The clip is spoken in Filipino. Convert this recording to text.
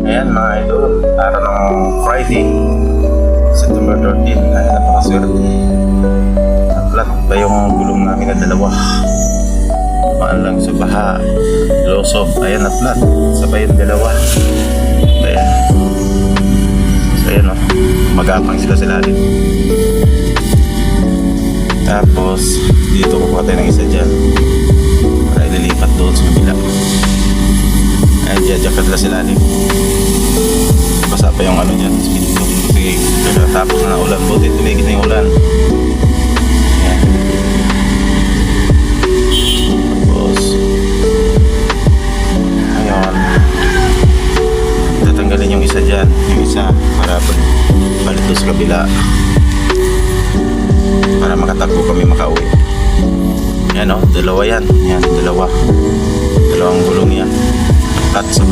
Ayan mga idol, araw ng Friday, September 13. Ay, napakaswerte. Flat pa yung gulong namin na dalawa. Tumaan lang sa baha. Losob, ayan na flat. Sabay yung dalawa. Ayan. So ayan o, magapang sila sa lalim. Tapos, dito kukuha tayo ng isa dyan para ililipat doon sa kabila. Ayan, dyan sila sa lalim. Basa pa yung ano dyan, speed ko. Kasi tapos na ulan, buti tumigil na yung ulan. Ayan. Tapos ayun, tatanggalin yung isa dyan, yung isa para balik doon sa kabila, para makatakbo kami makauwi. Ayan o, dalawa yan. Ayan, dalawang gulong yan. At sabay